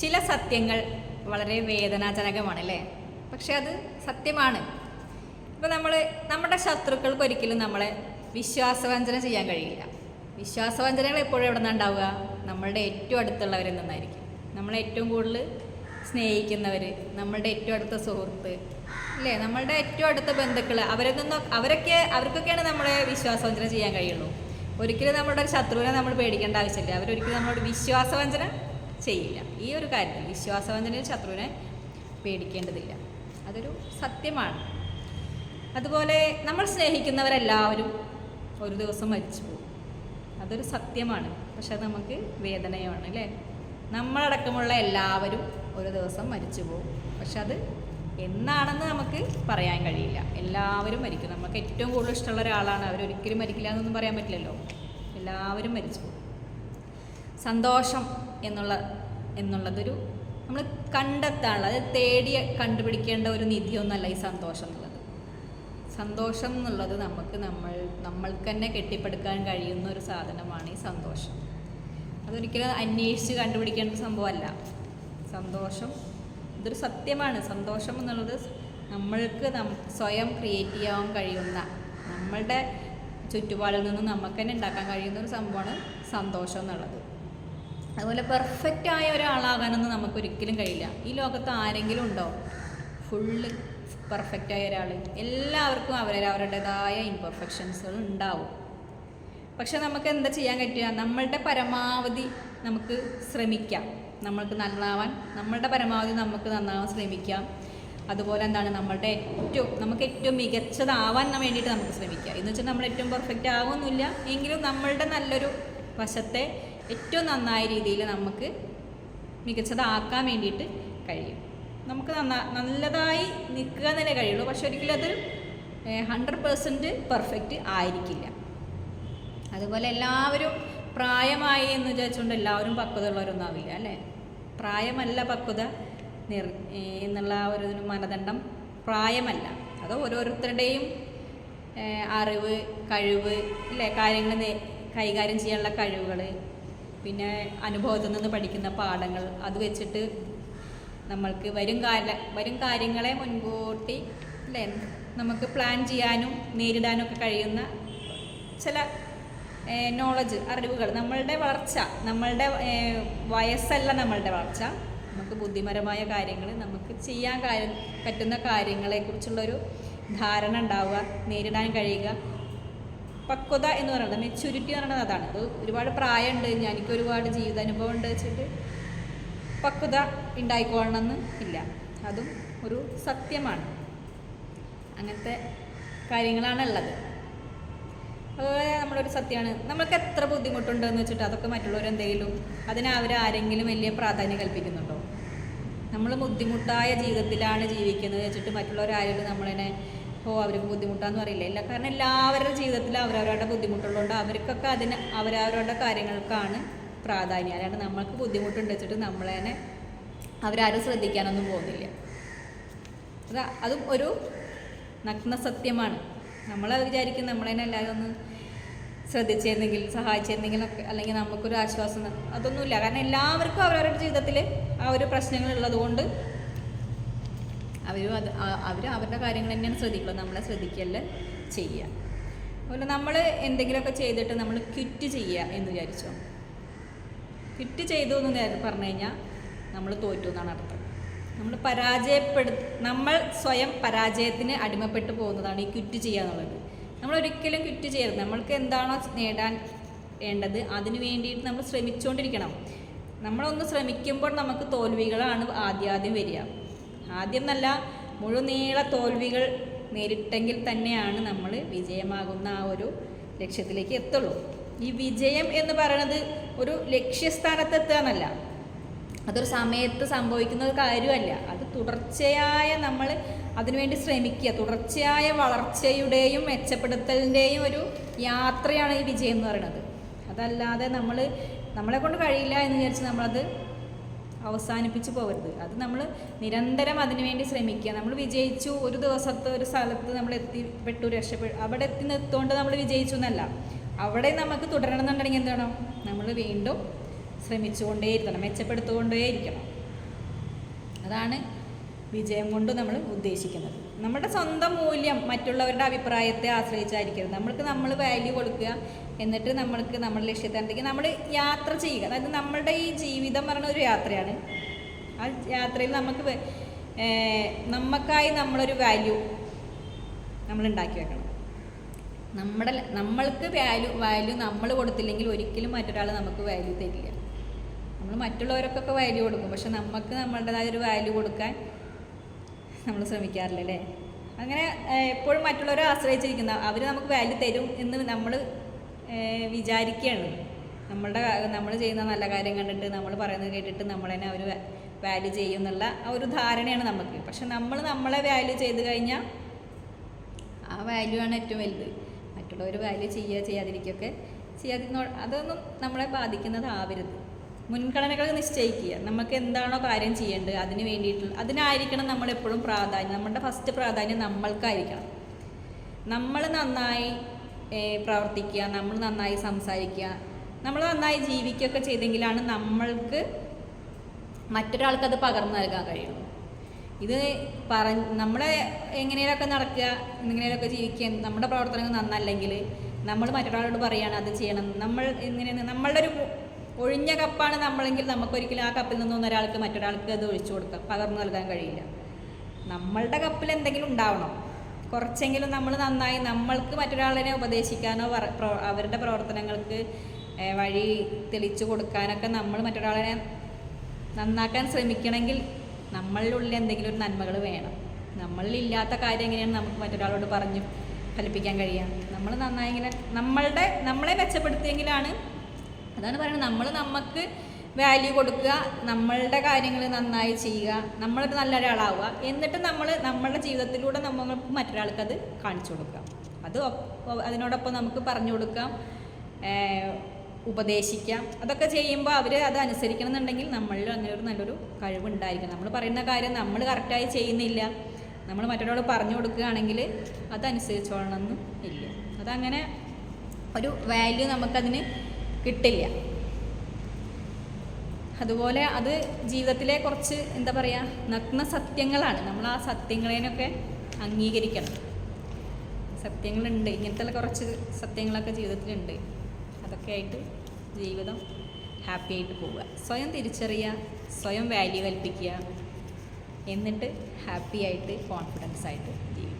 ചില സത്യങ്ങൾ വളരെ വേദനാജനകമാണ് അല്ലേ? പക്ഷെ അത് സത്യമാണ്. ഇപ്പോൾ നമ്മുടെ ശത്രുക്കൾക്ക് ഒരിക്കലും നമ്മളെ വിശ്വാസവഞ്ചന ചെയ്യാൻ കഴിയില്ല. വിശ്വാസവഞ്ചനകൾ എപ്പോഴും എവിടെ നിന്നുണ്ടാവുക? നമ്മളുടെ ഏറ്റവും അടുത്തുള്ളവരിൽ നിന്നായിരിക്കും. നമ്മളെ ഏറ്റവും കൂടുതൽ സ്നേഹിക്കുന്നവർ, നമ്മളുടെ ഏറ്റവും അടുത്ത സുഹൃത്ത് അല്ലേ, നമ്മളുടെ ഏറ്റവും അടുത്ത ബന്ധുക്കൾ, അവർക്കൊക്കെയാണ് നമ്മളെ വിശ്വാസവഞ്ചന ചെയ്യാൻ കഴിയുള്ളൂ. ഒരിക്കലും നമ്മുടെ ഒരു ശത്രുവിനെ നമ്മൾ പേടിക്കേണ്ട ആവശ്യമില്ല. അവരൊരിക്കലും നമ്മളോട് വിശ്വാസവഞ്ചന ചെയ്യില്ല. ഈ ഒരു കാര്യത്തിൽ വിശ്വാസവഞ്ചനയിൽ ശത്രുവിനെ പേടിക്കേണ്ടതില്ല. അതൊരു സത്യമാണ്. അതുപോലെ നമ്മൾ സ്നേഹിക്കുന്നവരെല്ലാവരും ഒരു ദിവസം മരിച്ചു പോകും. അതൊരു സത്യമാണ്. പക്ഷെ അത് നമുക്ക് വേദനയാണ് അല്ലേ? നമ്മളടക്കമുള്ള എല്ലാവരും ഒരു ദിവസം മരിച്ചു പോകും. പക്ഷെ അത് എന്നാണെന്ന് നമുക്ക് പറയാൻ കഴിയില്ല. എല്ലാവരും മരിക്കും. നമുക്ക് ഏറ്റവും കൂടുതൽ ഇഷ്ടമുള്ള ഒരാളാണ്, അവരൊരിക്കലും മരിക്കില്ല എന്നൊന്നും പറയാൻ പറ്റില്ലല്ലോ. എല്ലാവരും മരിച്ചു പോകും. സന്തോഷം എന്നുള്ളതൊരു നമ്മൾ കണ്ടെത്താനുള്ള, അത് തേടി കണ്ടുപിടിക്കേണ്ട ഒരു നിധിയൊന്നുമല്ല ഈ സന്തോഷം എന്നുള്ളത്. സന്തോഷം എന്നുള്ളത് നമ്മൾക്ക് തന്നെ കെട്ടിപ്പടുക്കാൻ കഴിയുന്ന ഒരു സാധനമാണ് ഈ സന്തോഷം. അതൊരിക്കലും അന്വേഷിച്ച് കണ്ടുപിടിക്കേണ്ട സംഭവമല്ല. സന്തോഷം ഇതൊരു സത്യമാണ്. സന്തോഷം എന്നുള്ളത് നമ്മൾക്ക് സ്വയം ക്രിയേറ്റ് ചെയ്യാൻ കഴിയുന്ന, നമ്മളുടെ ചുറ്റുപാടിൽ നിന്ന് നമുക്ക് തന്നെ ഉണ്ടാക്കാൻ കഴിയുന്ന ഒരു സംഭവമാണ് സന്തോഷം എന്നുള്ളത്. അതുപോലെ പെർഫെക്റ്റ് ആയ ഒരാളാകാനൊന്നും നമുക്കൊരിക്കലും കഴിയില്ല. ഈ ലോകത്ത് ആരെങ്കിലും ഉണ്ടോ ഫുള്ള് പെർഫെക്റ്റ് ആയ ഒരാൾ? എല്ലാവർക്കും അവരുടേതായ ഇംപെർഫെക്ഷൻസുകൾ ഉണ്ടാവും. പക്ഷെ നമുക്ക് എന്താ ചെയ്യാൻ പറ്റുക? നമ്മളുടെ പരമാവധി നമുക്ക് ശ്രമിക്കാം. നമ്മൾക്ക് നന്നാവാൻ നമ്മളുടെ പരമാവധി നമുക്ക് നന്നാവാൻ ശ്രമിക്കാം. അതുപോലെ എന്താണ്, നമുക്ക് ഏറ്റവും മികച്ചതാവാൻ വേണ്ടിയിട്ട് നമുക്ക് ശ്രമിക്കാം. എന്ന് വെച്ചാൽ നമ്മൾ ഏറ്റവും പെർഫെക്റ്റ് ആവുന്നില്ല എങ്കിലും നമ്മളുടെ നല്ലൊരു വശത്തെ ഏറ്റവും നന്നായ രീതിയിൽ നമുക്ക് മികച്ചതാക്കാൻ വേണ്ടിയിട്ട് കഴിയും. നമുക്ക് നല്ലതായി നിൽക്കുക എന്നേ കഴിയുള്ളൂ. പക്ഷെ ഒരിക്കലും അത് 100% പെർഫെക്റ്റ് ആയിരിക്കില്ല. അതുപോലെ എല്ലാവരും പ്രായമായി എന്ന് വിചാരിച്ചുകൊണ്ട് എല്ലാവരും പക്വത ഉള്ളവരൊന്നും ആവില്ല അല്ലേ? പ്രായമല്ല പക്വത എന്നുള്ള ഒരു മാനദണ്ഡം പ്രായമല്ല. അത് ഓരോരുത്തരുടെയും അറിവ്, കഴിവ് അല്ലേ, കാര്യങ്ങൾ കൈകാര്യം ചെയ്യാനുള്ള കഴിവുകൾ, പിന്നെ അനുഭവത്തിൽ നിന്ന് പഠിക്കുന്ന പാഠങ്ങൾ, അത് വെച്ചിട്ട് നമ്മൾക്ക് വരും കാര്യങ്ങളെ മുൻകൂട്ടി അല്ലേ നമുക്ക് പ്ലാൻ ചെയ്യാനും നേരിടാനും ഒക്കെ കഴിയുന്ന ചില നോളജ്, അറിവുകൾ. നമ്മളുടെ വളർച്ച, നമ്മളുടെ വയസ്സല്ല നമ്മളുടെ വളർച്ച. നമുക്ക് ബുദ്ധിപരമായ കാര്യങ്ങൾ, നമുക്ക് ചെയ്യാൻ പറ്റുന്ന കാര്യങ്ങളെക്കുറിച്ചുള്ളൊരു ധാരണ ഉണ്ടാവുക, നേരിടാൻ കഴിയുക. പക്വത എന്ന് പറയുന്നത്, മെച്യൂരിറ്റി എന്ന് പറയുന്നത് അതാണ്. അത് ഒരുപാട് പ്രായമുണ്ട്, എനിക്ക് ഒരുപാട് ജീവിതാനുഭവം ഉണ്ട് വെച്ചിട്ട് പക്വത ഉണ്ടായിക്കൊള്ളണമെന്ന് ഇല്ല. അതും ഒരു സത്യമാണ്. അങ്ങനത്തെ കാര്യങ്ങളാണ് ഉള്ളത്. അതുപോലെ നമ്മളൊരു സത്യമാണ്, നമ്മൾക്ക് എത്ര ബുദ്ധിമുട്ടുണ്ടെന്ന് വെച്ചിട്ട് അതൊക്കെ മറ്റുള്ളവരെന്തെങ്കിലും അവരാരെങ്കിലും വലിയ പ്രാധാന്യം കൽപ്പിക്കുന്നുണ്ടോ? നമ്മൾ ബുദ്ധിമുട്ടായ ജീവിതത്തിലാണ് ജീവിക്കുന്നത് വെച്ചിട്ട് മറ്റുള്ളവരാരെങ്കിലും നമ്മളതിനെ അവർക്ക് ബുദ്ധിമുട്ടാന്ന് പറയില്ല. ഇല്ല, കാരണം എല്ലാവരുടെ ജീവിതത്തിൽ അവരവരുടെ ബുദ്ധിമുട്ടുള്ളതുകൊണ്ട് അവർക്കൊക്കെ അവരവരുടെ കാര്യങ്ങൾക്കാണ് പ്രാധാന്യം. അല്ലാണ്ട് നമ്മൾക്ക് ബുദ്ധിമുട്ടുണ്ട് വെച്ചിട്ട് നമ്മളതിനെ അവരാരും ശ്രദ്ധിക്കാനൊന്നും പോകുന്നില്ല. അതും ഒരു നഗ്ന സത്യമാണ്. നമ്മളത് വിചാരിക്കും നമ്മളതിനെ എല്ലാവരും ഒന്ന് ശ്രദ്ധിച്ചിരുന്നെങ്കിൽ, സഹായിച്ചിരുന്നെങ്കിലൊക്കെ, അല്ലെങ്കിൽ നമുക്കൊരു ആശ്വാസം. അതൊന്നുമില്ല. കാരണം എല്ലാവർക്കും അവരവരുടെ ജീവിതത്തിൽ ആ ഒരു പ്രശ്നങ്ങളുള്ളത് കൊണ്ട് അവർ അവരുടെ കാര്യങ്ങൾ തന്നെയാണ് ശ്രദ്ധിക്കുള്ളൂ. നമ്മളെ ശ്രദ്ധിക്കല്ല ചെയ്യുക. അതുപോലെ നമ്മൾ എന്തെങ്കിലുമൊക്കെ ചെയ്തിട്ട് നമ്മൾ ക്വിറ്റ് ചെയ്യുക എന്ന് വിചാരിച്ചോ? ക്വിറ്റ് ചെയ്തു എന്ന് പറഞ്ഞു കഴിഞ്ഞാൽ നമ്മൾ തോറ്റു എന്നാണ് അർത്ഥം. നമ്മൾ സ്വയം പരാജയത്തിന് അടിമപ്പെട്ടു പോകുന്നതാണ് ഈ ക്വിറ്റ് ചെയ്യുക എന്നുള്ളത്. നമ്മളൊരിക്കലും ക്വിറ്റ് ചെയ്യരുത്. നമ്മൾക്ക് എന്താണോ നേടാൻ വേണ്ടത് അതിന് വേണ്ടിയിട്ട് നമ്മൾ ശ്രമിച്ചുകൊണ്ടിരിക്കണം. നമ്മളൊന്ന് ശ്രമിക്കുമ്പോൾ നമുക്ക് തോൽവികളാണ് ആദ്യം വരിക. ആദ്യം നല്ല മുഴുനീള തോൽവികൾ നേരിട്ടെങ്കിൽ തന്നെയാണ് നമ്മൾ വിജയമാകുന്ന ആ ഒരു ലക്ഷ്യത്തിലേക്ക് എത്തുള്ളൂ. ഈ വിജയം എന്ന് പറയുന്നത് ഒരു ലക്ഷ്യസ്ഥാനത്തെത്തുക എന്നല്ല, അതൊരു സമയത്ത് സംഭവിക്കുന്ന ഒരു കാര്യമല്ല. അത് തുടർച്ചയായ നമ്മൾ അതിനുവേണ്ടി ശ്രമിക്കുക, തുടർച്ചയായ വളർച്ചയുടെയും മെച്ചപ്പെടുത്തലിൻ്റെയും ഒരു യാത്രയാണ് ഈ വിജയം എന്ന് പറയുന്നത്. അതല്ലാതെ നമ്മളെ കൊണ്ട് കഴിയില്ല എന്ന് വിചാരിച്ച് നമ്മളത് അവസാനിപ്പിച്ച് പോകരുത്. അത് നമ്മൾ നിരന്തരം അതിനുവേണ്ടി ശ്രമിക്കുക. നമ്മൾ വിജയിച്ചു, ഒരു ദിവസത്തെ ഒരു സ്ഥലത്ത് നമ്മൾ എത്തിപ്പെട്ടു, അവിടെ എത്തി നിർത്തുകൊണ്ട് നമ്മൾ വിജയിച്ചു എന്നല്ല. അവിടെ നമുക്ക് തുടരണം എന്നുണ്ടെങ്കിൽ എന്ത് വേണം? നമ്മൾ വീണ്ടും ശ്രമിച്ചുകൊണ്ടേയിരിക്കണം, മെച്ചപ്പെടുത്തുകൊണ്ടേയിരിക്കണം. അതാണ് വിജയം കൊണ്ട് നമ്മൾ ഉദ്ദേശിക്കുന്നത്. നമ്മുടെ സ്വന്തം മൂല്യം മറ്റുള്ളവരുടെ അഭിപ്രായത്തെ ആശ്രയിച്ചായിരിക്കരുത്. നമ്മൾ വാല്യൂ കൊടുക്കുക, എന്നിട്ട് നമ്മുടെ ലക്ഷ്യത്തിലേക്ക് നമ്മൾ യാത്ര ചെയ്യുക. അതായത് നമ്മളുടെ ഈ ജീവിതം പറഞ്ഞ ഒരു യാത്രയാണ്. ആ യാത്രയിൽ നമുക്കായി നമ്മളൊരു വാല്യൂ നമ്മൾ ഉണ്ടാക്കി വെക്കണം. നമ്മൾക്ക് വാല്യൂ നമ്മൾ കൊടുത്തില്ലെങ്കിൽ ഒരിക്കലും മറ്റൊരാൾ നമുക്ക് വാല്യൂ തരില്ല. നമ്മൾ മറ്റുള്ളവർക്കൊക്കെ വാല്യൂ കൊടുക്കും, പക്ഷെ നമുക്ക് നമ്മളുടേതായ ഒരു വാല്യൂ കൊടുക്കാൻ നമ്മൾ ശ്രമിക്കാറില്ല അല്ലേ? അങ്ങനെ എപ്പോഴും മറ്റുള്ളവരെ ആശ്രയിച്ചിരിക്കുന്ന അവർ നമുക്ക് വാല്യൂ തരും എന്ന് നമ്മൾ വിചാരിക്കുകയാണ്. നമ്മൾ ചെയ്യുന്ന നല്ല കാര്യം കണ്ടിട്ട്, നമ്മൾ പറയുന്നത് കേട്ടിട്ട് നമ്മൾ തന്നെ അവർ വാല്യൂ ചെയ്യും എന്നുള്ള ആ ഒരു ധാരണയാണ് നമുക്ക്. പക്ഷെ നമ്മളെ വാല്യൂ ചെയ്ത് കഴിഞ്ഞാൽ ആ വാല്യൂ ആണ് ഏറ്റവും വലുത്. മറ്റുള്ളവർ വാല്യൂ ചെയ്യാതിരിക്കുകയൊക്കെ അതൊന്നും നമ്മളെ ബാധിക്കുന്നതാവരുത്. മുൻഗണനകൾ നിശ്ചയിക്കുക. നമുക്ക് എന്താണോ കാര്യം ചെയ്യേണ്ടത് അതിനായിരിക്കണം നമ്മളെപ്പോഴും പ്രാധാന്യം. നമ്മുടെ ഫസ്റ്റ് പ്രാധാന്യം നമ്മൾക്കായിരിക്കണം. നമ്മൾ നന്നായി പ്രവർത്തിക്കുക, നമ്മൾ നന്നായി സംസാരിക്കുക, നമ്മൾ നന്നായി ജീവിക്കുകയൊക്കെ ചെയ്തെങ്കിലാണ് നമ്മൾക്ക് മറ്റൊരാൾക്കത് പകർന്നു നൽകാൻ കഴിയുള്ളൂ. ഇത് നമ്മളെ എങ്ങനെയൊക്കെ നടക്കുക, എങ്ങനെയൊക്കെ ജീവിക്കുക, നമ്മുടെ പ്രവർത്തനങ്ങൾ നന്നല്ലെങ്കിൽ നമ്മൾ മറ്റൊരാളോട് പറയുകയാണ് അത് ചെയ്യണം, നമ്മളുടെ ഒരു ഒഴിഞ്ഞ കപ്പാണ് നമ്മളെങ്കിൽ നമുക്കൊരിക്കലും ആ കപ്പിൽ നിന്നൊന്നും ഒരാൾക്ക് മറ്റൊരാൾക്ക് അത് ഒഴിച്ചു കൊടുക്കാം, പകർന്നു നൽകാൻ കഴിയില്ല. നമ്മളുടെ കപ്പിൽ എന്തെങ്കിലും ഉണ്ടാവണം. കുറച്ചെങ്കിലും നമ്മൾ നന്നായി നമ്മൾക്ക് മറ്റൊരാളിനെ ഉപദേശിക്കാനോ അവരുടെ പ്രവർത്തനങ്ങൾക്ക് വഴി തെളിച്ചു കൊടുക്കാനൊക്കെ നമ്മൾ മറ്റൊരാളിനെ നന്നാക്കാൻ ശ്രമിക്കണമെങ്കിൽ നമ്മളിലുള്ള എന്തെങ്കിലും ഒരു നന്മകൾ വേണം. നമ്മളിലില്ലാത്ത കാര്യം എങ്ങനെയാണ് നമുക്ക് മറ്റൊരാളോട് പറഞ്ഞു ഫലിപ്പിക്കാൻ കഴിയുക? നമ്മൾ നന്നായി ഇങ്ങനെ നമ്മളെ മെച്ചപ്പെടുത്തിയെങ്കിലാണ്. അതാണ് പറയുന്നത്, നമുക്ക് വാല്യൂ കൊടുക്കുക, നമ്മളുടെ കാര്യങ്ങൾ നന്നായി ചെയ്യുക, നമ്മളൊരു നല്ല ഒരാളാവുക, എന്നിട്ട് നമ്മളുടെ ജീവിതത്തിലൂടെ നമുക്ക് മറ്റൊരാൾക്കത് കാണിച്ചു കൊടുക്കാം. അതിനോടൊപ്പം നമുക്ക് പറഞ്ഞു കൊടുക്കാം, ഉപദേശിക്കാം. അതൊക്കെ ചെയ്യുമ്പോൾ അവർ അത് അനുസരിക്കണം എന്നുണ്ടെങ്കിൽ നമ്മളിൽ അങ്ങനെ ഒരു നല്ലൊരു കഴിവുണ്ടായിരിക്കണം. നമ്മൾ പറയുന്ന കാര്യം നമ്മൾ കറക്റ്റായി ചെയ്യുന്നില്ല, നമ്മൾ മറ്റൊരാൾ പറഞ്ഞു കൊടുക്കുകയാണെങ്കിൽ അതനുസരിച്ചോളണമെന്നും ഇല്ല. അതങ്ങനെ ഒരു വാല്യൂ നമുക്കതിന് കിട്ടില്ല. അതുപോലെ അത് ജീവിതത്തിലെ കുറച്ച് എന്താ പറയുക, നഗ്ന സത്യങ്ങളാണ്. നമ്മൾ ആ സത്യങ്ങളേനൊക്കെ അംഗീകരിക്കണം. സത്യങ്ങളുണ്ട്, ഇങ്ങനത്തെ കുറച്ച് സത്യങ്ങളൊക്കെ ജീവിതത്തിലുണ്ട്. അതൊക്കെ ആയിട്ട് ജീവിതം ഹാപ്പി ആയിട്ട് പോവുക. സ്വയം തിരിച്ചറിയുക, സ്വയം വാല്യൂ കൽപ്പിക്കുക, എന്നിട്ട് ഹാപ്പി ആയിട്ട് കോൺഫിഡൻസ് ആയിട്ട് ജീവിക്കുക.